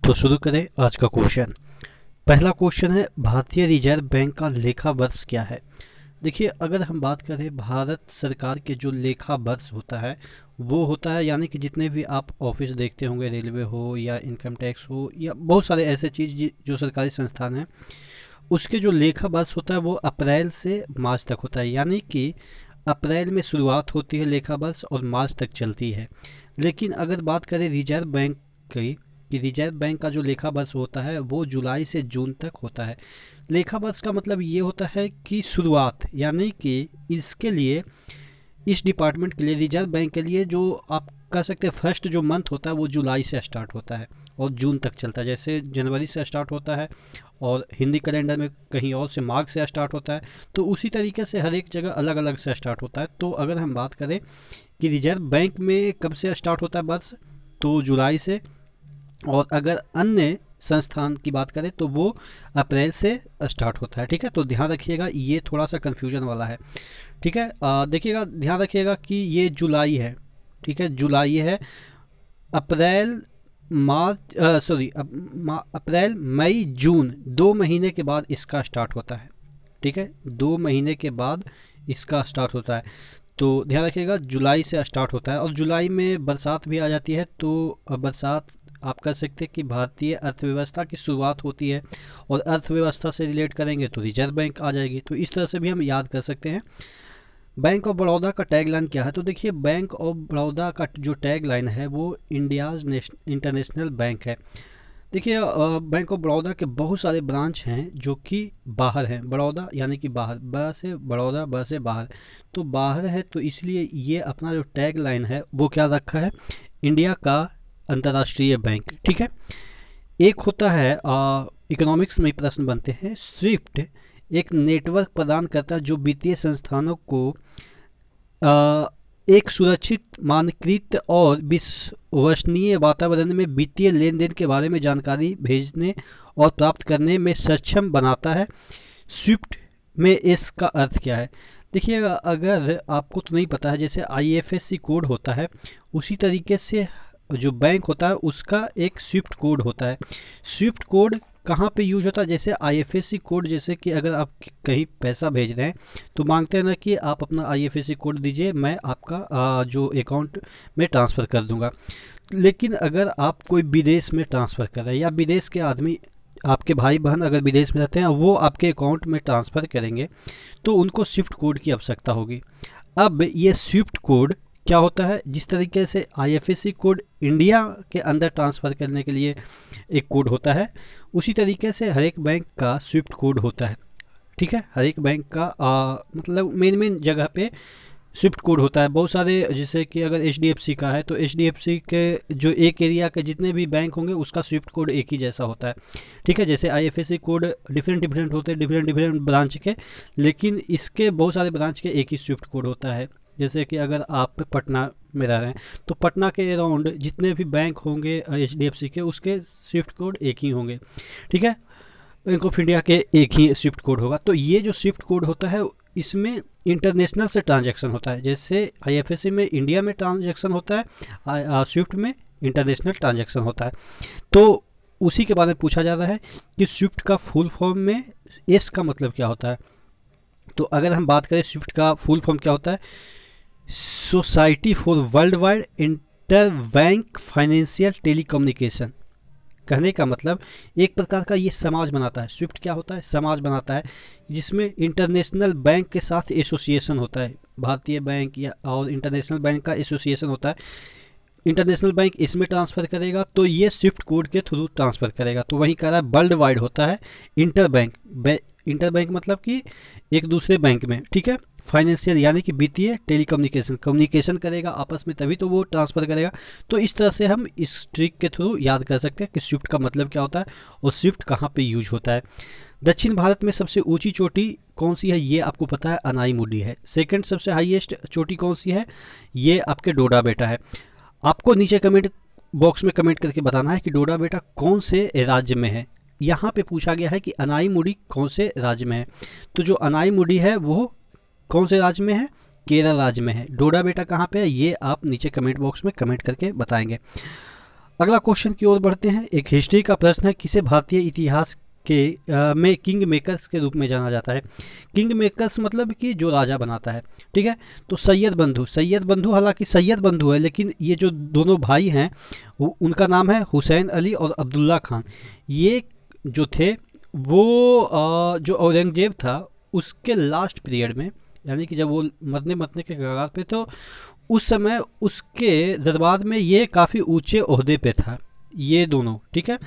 तो शुरू करें आज का क्वेश्चन। पहला क्वेश्चन है, भारतीय रिजर्व बैंक का लेखा वर्ष क्या है। देखिए, अगर हम बात करें भारत सरकार के जो लेखा वर्ष होता है वो होता है, यानी कि जितने भी आप ऑफिस देखते होंगे, रेलवे हो या इनकम टैक्स हो या बहुत सारे ऐसे चीज़ जो सरकारी संस्थान हैं, उसके जो लेखा वर्ष होता है वो अप्रैल से मार्च तक होता है। यानी कि अप्रैल में शुरुआत होती है लेखा वर्ष और मार्च तक चलती है। लेकिन अगर बात करें रिजर्व बैंक की, कि रिजर्व बैंक का जो लेखा वर्ष होता है वो जुलाई से जून तक होता है। लेखा वर्ष का मतलब ये होता है कि शुरुआत, यानी कि इसके लिए, इस डिपार्टमेंट के लिए, रिजर्व बैंक के लिए, जो आप कह सकते हैं फर्स्ट जो मंथ होता है वो जुलाई से स्टार्ट होता है और जून तक चलता है। जैसे जनवरी से स्टार्ट होता है और हिंदी कैलेंडर में कहीं और से मार्च से स्टार्ट होता है, तो उसी तरीके से हर एक जगह अलग अलग से स्टार्ट होता है। तो अगर हम बात करें कि रिजर्व बैंक में कब से स्टार्ट होता है वर्ष, तो जुलाई से, और अगर अन्य संस्थान की बात करें तो वो अप्रैल से स्टार्ट होता है। ठीक है, तो ध्यान रखिएगा, ये थोड़ा सा कन्फ्यूजन वाला है। ठीक है, देखिएगा, ध्यान रखिएगा कि ये जुलाई है। ठीक है, जुलाई है। अप्रैल मार्च, सॉरी, अप्रैल मई जून 2 महीने के बाद इसका स्टार्ट होता है। ठीक है, 2 महीने के बाद इसका स्टार्ट होता है। तो ध्यान रखिएगा, जुलाई से स्टार्ट होता है और जुलाई में बरसात भी आ जाती है। तो बरसात आप कह सकते हैं कि भारतीय अर्थव्यवस्था की शुरुआत होती है, और अर्थव्यवस्था से रिलेट करेंगे तो रिजर्व बैंक आ जाएगी। तो इस तरह से भी हम याद कर सकते हैं। बैंक ऑफ बड़ौदा का टैग लाइन क्या है, तो देखिए, बैंक ऑफ बड़ौदा का जो टैग लाइन है वो इंडियाज़ इंटरनेशनल बैंक है। देखिए, बैंक ऑफ बड़ौदा के बहुत सारे ब्रांच हैं जो कि बाहर हैं। बड़ौदा यानी कि बाहर, ब से बड़ौदा, ब से बाहर, तो बाहर है, तो इसलिए ये अपना जो टैग लाइन है वो क्या रखा है, इंडिया का अंतर्राष्ट्रीय बैंक। ठीक है, एक होता है, इकोनॉमिक्स में प्रश्न बनते हैं, स्विफ्ट एक नेटवर्क प्रदान करता है जो वित्तीय संस्थानों को एक सुरक्षित, मानकीकृत और विश्वसनीय वातावरण में वित्तीय लेन देन के बारे में जानकारी भेजने और प्राप्त करने में सक्षम बनाता है। स्विफ्ट में इसका अर्थ क्या है। देखिएगा, अगर आपको तो नहीं पता है, जैसे IFSC कोड होता है, उसी तरीके से जो बैंक होता है उसका एक स्विफ्ट कोड होता है। स्विफ्ट कोड कहाँ पे यूज होता है, जैसे IFSC कोड, जैसे कि अगर आप कहीं पैसा भेज रहे हैं तो मांगते हैं ना कि आप अपना IFSC कोड दीजिए, मैं आपका जो अकाउंट में ट्रांसफ़र कर दूंगा। लेकिन अगर आप कोई विदेश में ट्रांसफ़र कर रहे हैं, या विदेश के आदमी, आपके भाई बहन अगर विदेश में रहते हैं, वो आपके अकाउंट में ट्रांसफ़र करेंगे तो उनको स्विफ्ट कोड की आवश्यकता होगी। अब ये स्विफ्ट कोड क्या होता है, जिस तरीके से IFSC कोड इंडिया के अंदर ट्रांसफ़र करने के लिए एक कोड होता है, उसी तरीके से हर एक बैंक का स्विफ्ट कोड होता है। ठीक है, हर एक बैंक का मतलब मेन जगह पे स्विफ्ट कोड होता है। बहुत सारे, जैसे कि अगर HDFC का है तो HDFC के जो एक एरिया के जितने भी बैंक होंगे उसका स्विफ्ट कोड एक ही जैसा होता है। ठीक है, जैसे IFSC कोड डिफरेंट होते हैं डिफरेंट ब्रांच के, लेकिन इसके बहुत सारे ब्रांच के एक ही स्विफ्ट कोड होता है। जैसे कि अगर आप पटना में रह रहे हैं तो पटना के अराउंड जितने भी बैंक होंगे HDFC के, उसके स्विफ्ट कोड एक ही होंगे। ठीक है, बैंक ऑफ इंडिया के एक ही स्विफ्ट कोड होगा। तो ये जो स्विफ्ट कोड होता है इसमें इंटरनेशनल से ट्रांजैक्शन होता है। जैसे IFSC में इंडिया में ट्रांजैक्शन होता है, स्विफ्ट में इंटरनेशनल ट्रांजैक्शन होता है। तो उसी के बारे में पूछा जा रहा है कि स्विफ्ट का फुल फॉर्म में एस का मतलब क्या होता है। तो अगर हम बात करें स्विफ्ट का फुल फॉर्म क्या होता है, society for world wide inter bank financial telecommunication. कहने का मतलब एक प्रकार का ये समाज बनाता है। स्विफ्ट क्या होता है, समाज बनाता है, जिसमें इंटरनेशनल बैंक के साथ एसोसिएशन होता है। भारतीय बैंक या और इंटरनेशनल बैंक का एसोसिएशन होता है। इंटरनेशनल बैंक इसमें ट्रांसफ़र करेगा तो ये स्विफ्ट कोड के थ्रू ट्रांसफ़र करेगा। तो वहीं कह रहा है वर्ल्ड वाइड होता है इंटर बैंक मतलब कि एक दूसरे बैंक में। ठीक है, फाइनेंशियल यानी कि वित्तीय, टेलीकम्युनिकेशन, कम्युनिकेशन करेगा आपस में तभी तो वो ट्रांसफ़र करेगा। तो इस तरह से हम इस ट्रिक के थ्रू याद कर सकते हैं कि स्विफ्ट का मतलब क्या होता है और स्विफ्ट कहाँ पे यूज होता है। दक्षिण भारत में सबसे ऊंची चोटी कौन सी है, ये आपको पता है, अनाईमुडी है। सेकंड सबसे हाईएस्ट चोटी कौन सी है, ये आपके डोडा बेटा है। आपको नीचे कमेंट बॉक्स में कमेंट करके बताना है कि डोडा बेटा कौन से राज्य में है। यहाँ पे पूछा गया है कि अनाईमुडी कौन से राज्य में है, तो जो अनाईमुडी है वो कौन से राज्य में है, केरल राज्य में है। डोडा बेटा कहाँ पे है, ये आप नीचे कमेंट बॉक्स में कमेंट करके बताएंगे। अगला क्वेश्चन की ओर बढ़ते हैं। एक हिस्ट्री का प्रश्न है, किसे भारतीय इतिहास के में किंग मेकर्स के रूप में जाना जाता है। किंग मेकर्स मतलब कि जो राजा बनाता है, ठीक है। तो सैयद बंधु, हालांकि सैयद बंधु है, लेकिन ये जो दोनों भाई हैं उनका नाम है हुसैन अली और अब्दुल्ला खान। ये जो थे वो जो औरंगजेब था उसके लास्ट पीरियड में, यानी कि जब वो मरने के कगार पे, तो उस समय उसके दरबार में ये काफ़ी ऊंचे ओहदे पे था, ये दोनों, ठीक है।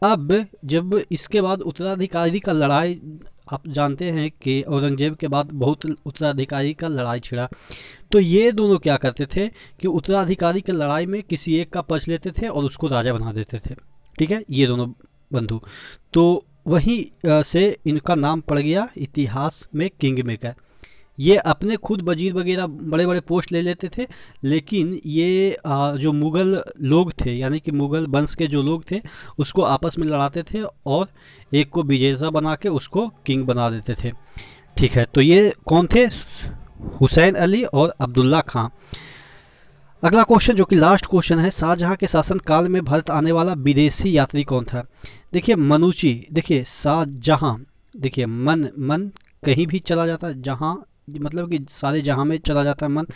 अब जब इसके बाद उत्तराधिकारी का लड़ाई, आप जानते हैं कि औरंगजेब के बाद बहुत उत्तराधिकारी का लड़ाई छिड़ा, तो ये दोनों क्या करते थे कि उत्तराधिकारी की लड़ाई में किसी एक का पक्ष लेते थे और उसको राजा बना देते थे, ठीक है, ये दोनों बंधु। तो वहीं से इनका नाम पड़ गया इतिहास में किंग मेकर। ये अपने खुद वजीर वगैरह बड़े बड़े पोस्ट ले लेते थे, लेकिन ये जो मुग़ल लोग थे, यानी कि मुग़ल वंश के जो लोग थे, उसको आपस में लड़ाते थे और एक को विजेता बना के उसको किंग बना देते थे, ठीक है। तो ये कौन थे? हुसैन अली और अब्दुल्ला खां। अगला क्वेश्चन जो कि लास्ट क्वेश्चन है, शाहजहां के शासन काल में भारत आने वाला विदेशी यात्री कौन था? देखिए मनुची, देखिए शाहजहां, देखिए मन कहीं भी चला जाता है, जहां मतलब कि सारे जहां में चला जाता है मन,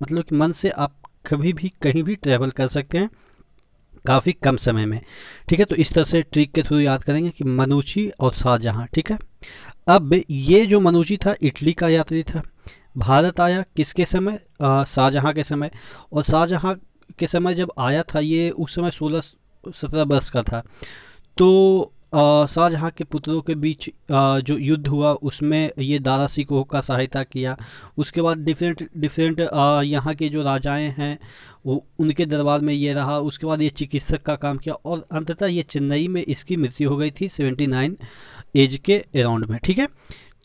मतलब कि मन से आप कभी भी कहीं भी ट्रैवल कर सकते हैं काफ़ी कम समय में, ठीक है। तो इस तरह से ट्रिक के थ्रू याद करेंगे कि मनुची और शाहजहां, ठीक है। अब ये जो मनुची था इटली का यात्री था, भारत आया किसके समय? शाहजहां के समय। और शाहजहां के समय जब आया था ये उस समय 16-17 वर्ष का था। तो शाहजहां के पुत्रों के बीच जो युद्ध हुआ उसमें ये दारा सिकोह का सहायता किया। उसके बाद डिफरेंट डिफरेंट यहाँ के जो राजाएं हैं वो उनके दरबार में ये रहा। उसके बाद ये चिकित्सक का काम किया और अंततः ये चेन्नई में इसकी मृत्यु हो गई थी 79 एज के अराउंड में, ठीक है।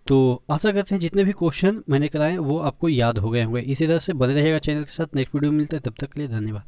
तो आशा करते हैं जितने भी क्वेश्चन मैंने कराए वो आपको याद हो गए होंगे। इसी तरह से बने रहेगा चैनल के साथ। नेक्स्ट वीडियो में मिलता है, तब तक के लिए धन्यवाद।